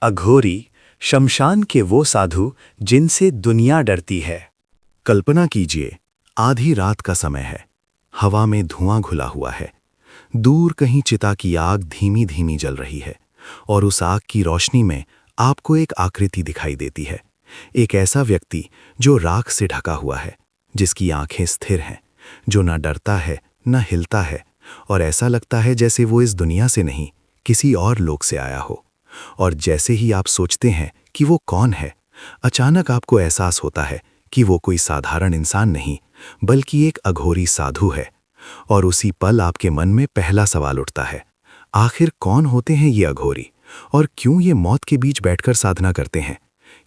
अघोरी शमशान के वो साधु जिनसे दुनिया डरती है। कल्पना कीजिए, आधी रात का समय है, हवा में धुआं घुला हुआ है, दूर कहीं चिता की आग धीमी धीमी जल रही है और उस आग की रोशनी में आपको एक आकृति दिखाई देती है। एक ऐसा व्यक्ति जो राख से ढका हुआ है, जिसकी आंखें स्थिर हैं, जो न डरता है न हिलता है और ऐसा लगता है जैसे वो इस दुनिया से नहीं किसी और लोक से आया हो। और जैसे ही आप सोचते हैं कि वो कौन है, अचानक आपको एहसास होता है कि वो कोई साधारण इंसान नहीं बल्कि एक अघोरी साधु है। और उसी पल आपके मन में पहला सवाल उठता है, आखिर कौन होते हैं ये अघोरी और क्यों ये मौत के बीच बैठकर साधना करते हैं?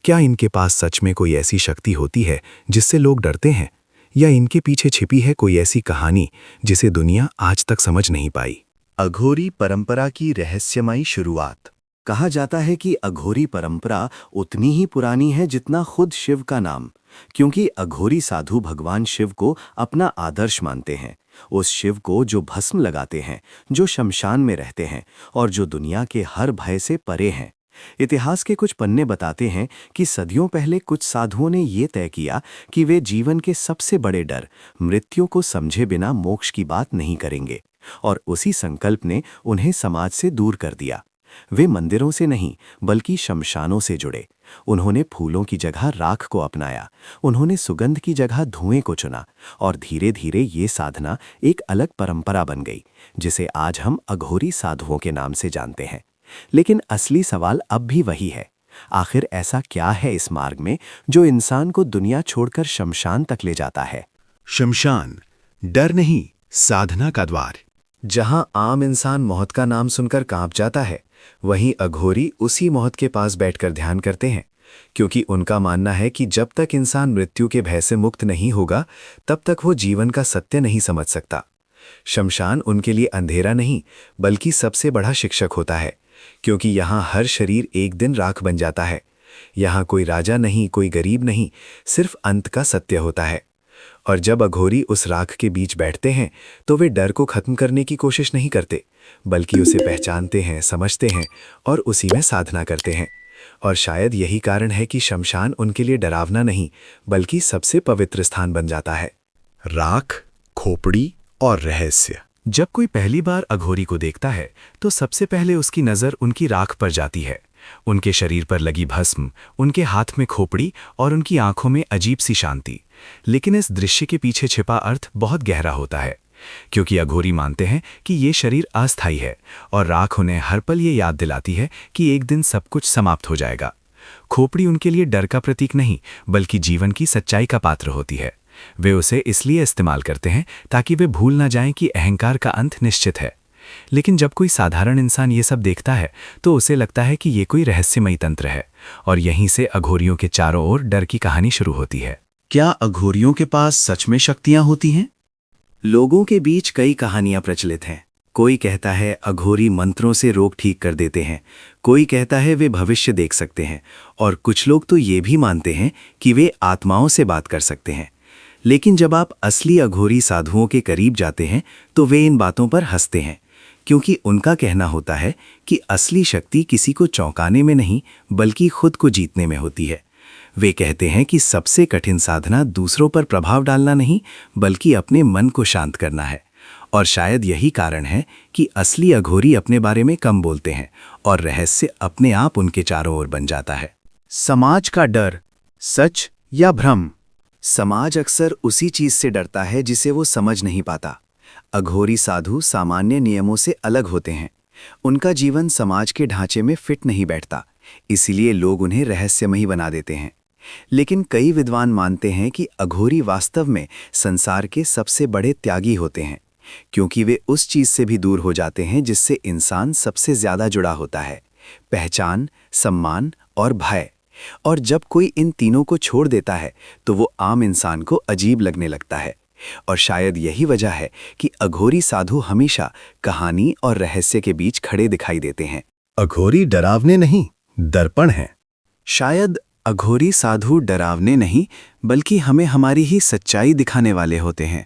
क्या इनके पास सच में कोई ऐसी शक्ति होती है जिससे लोग डरते हैं, या इनके पीछे छिपी है कोई ऐसी कहानी जिसे दुनिया आज तक समझ नहीं पाई? अघोरी परंपरा की रहस्यमयी शुरुआत। कहा जाता है कि अघोरी परंपरा उतनी ही पुरानी है जितना खुद शिव का नाम, क्योंकि अघोरी साधु भगवान शिव को अपना आदर्श मानते हैं। उस शिव को जो भस्म लगाते हैं, जो शमशान में रहते हैं और जो दुनिया के हर भय से परे हैं। इतिहास के कुछ पन्ने बताते हैं कि सदियों पहले कुछ साधुओं ने ये तय किया कि वे जीवन के सबसे बड़े डर, मृत्यु को समझे बिना मोक्ष की बात नहीं करेंगे, और उसी संकल्प ने उन्हें समाज से दूर कर दिया। वे मंदिरों से नहीं बल्कि शमशानों से जुड़े। उन्होंने फूलों की जगह राख को अपनाया, उन्होंने सुगंध की जगह धुएं को चुना, और धीरे धीरे ये साधना एक अलग परंपरा बन गई, जिसे आज हम अघोरी साधुओं के नाम से जानते हैं। लेकिन असली सवाल अब भी वही है, आखिर ऐसा क्या है इस मार्ग में जो इंसान को दुनिया छोड़कर शमशान तक ले जाता है? शमशान डर नहीं, साधना का द्वार। जहां आम इंसान मौत का नाम सुनकर कांप जाता है, वहीं अघोरी उसी मौत के पास बैठकर ध्यान करते हैं, क्योंकि उनका मानना है कि जब तक इंसान मृत्यु के भय से मुक्त नहीं होगा, तब तक वो जीवन का सत्य नहीं समझ सकता। शमशान उनके लिए अंधेरा नहीं बल्कि सबसे बड़ा शिक्षक होता है, क्योंकि यहाँ हर शरीर एक दिन राख बन जाता है। यहाँ कोई राजा नहीं, कोई गरीब नहीं, सिर्फ अंत का सत्य होता है। और जब अघोरी उस राख के बीच बैठते हैं, तो वे डर को खत्म करने की कोशिश नहीं करते, बल्कि उसे पहचानते हैं, समझते हैं और उसी में साधना करते हैं। और शायद यही कारण है कि शमशान उनके लिए डरावना नहीं बल्कि सबसे पवित्र स्थान बन जाता है। राख, खोपड़ी और रहस्य। जब कोई पहली बार अघोरी को देखता है, तो सबसे पहले उसकी नज़र उनकी राख पर जाती है। उनके शरीर पर लगी भस्म, उनके हाथ में खोपड़ी और उनकी आंखों में अजीब सी शांति। लेकिन इस दृश्य के पीछे छिपा अर्थ बहुत गहरा होता है, क्योंकि अघोरी मानते हैं कि ये शरीर अस्थायी है और राख उन्हें हर पल ये याद दिलाती है कि एक दिन सब कुछ समाप्त हो जाएगा। खोपड़ी उनके लिए डर का प्रतीक नहीं बल्कि जीवन की सच्चाई का पात्र होती है। वे उसे इसलिए इस्तेमाल करते हैं ताकि वे भूल ना जाएं कि अहंकार का अंत निश्चित है। लेकिन जब कोई साधारण इंसान ये सब देखता है, तो उसे लगता है कि ये कोई रहस्यमयी तंत्र है, और यहीं से अघोरियों के चारों ओर डर की कहानी शुरू होती है। क्या अघोरियों के पास सच में शक्तियां होती हैं? लोगों के बीच कई कहानियां प्रचलित हैं। कोई कहता है अघोरी मंत्रों से रोग ठीक कर देते हैं, कोई कहता है वे भविष्य देख सकते हैं, और कुछ लोग तो ये भी मानते हैं कि वे आत्माओं से बात कर सकते हैं। लेकिन जब आप असली अघोरी साधुओं के करीब जाते हैं, तो वे इन बातों पर हंसते हैं, क्योंकि उनका कहना होता है कि असली शक्ति किसी को चौंकाने में नहीं बल्कि खुद को जीतने में होती है। वे कहते हैं कि सबसे कठिन साधना दूसरों पर प्रभाव डालना नहीं बल्कि अपने मन को शांत करना है। और शायद यही कारण है कि असली अघोरी अपने बारे में कम बोलते हैं और रहस्य अपने आप उनके चारों ओर बन जाता है। समाज का डर, सच या भ्रम? समाज अक्सर उसी चीज से डरता है जिसे वो समझ नहीं पाता। अघोरी साधु सामान्य नियमों से अलग होते हैं। उनका जीवन समाज के ढांचे में फिट नहीं बैठता, इसीलिए लोग उन्हें रहस्यमयी बना देते हैं। लेकिन कई विद्वान मानते हैं कि अघोरी वास्तव में संसार के सबसे बड़े त्यागी होते हैं, क्योंकि वे उस चीज से भी दूर हो जाते हैं जिससे इंसान सबसे ज्यादा जुड़ा होता है, पहचान, सम्मान और भय। और जब कोई इन तीनों को छोड़ देता है, तो वो आम इंसान को अजीब लगने लगता है। और शायद यही वजह है कि अघोरी साधु हमेशा कहानी और रहस्य के बीच खड़े दिखाई देते हैं। अघोरी डरावने नहीं, दर्पण हैं। शायद अघोरी साधु डरावने नहीं बल्कि हमें हमारी ही सच्चाई दिखाने वाले होते हैं।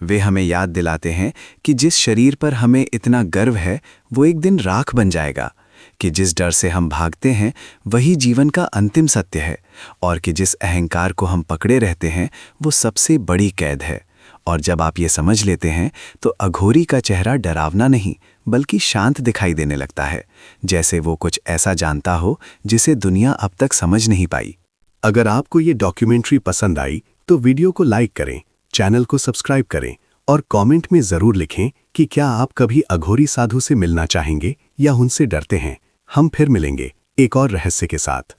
वे हमें याद दिलाते हैं कि जिस शरीर पर हमें इतना गर्व है, वो एक दिन राख बन जाएगा, कि जिस डर से हम भागते हैं वही जीवन का अंतिम सत्य है, और कि जिस अहंकार को हम पकड़े रहते हैं वो सबसे बड़ी कैद है। और जब आप ये समझ लेते हैं तो अघोरी का चेहरा डरावना नहीं बल्कि शांत दिखाई देने लगता है, जैसे वो कुछ ऐसा जानता हो जिसे दुनिया अब तक समझ नहीं पाई। अगर आपको ये डॉक्यूमेंट्री पसंद आई तो वीडियो को लाइक करें, चैनल को सब्सक्राइब करें और कमेंट में ज़रूर लिखें कि क्या आप कभी अघोरी साधु से मिलना चाहेंगे या उनसे डरते हैं। हम फिर मिलेंगे एक और रहस्य के साथ।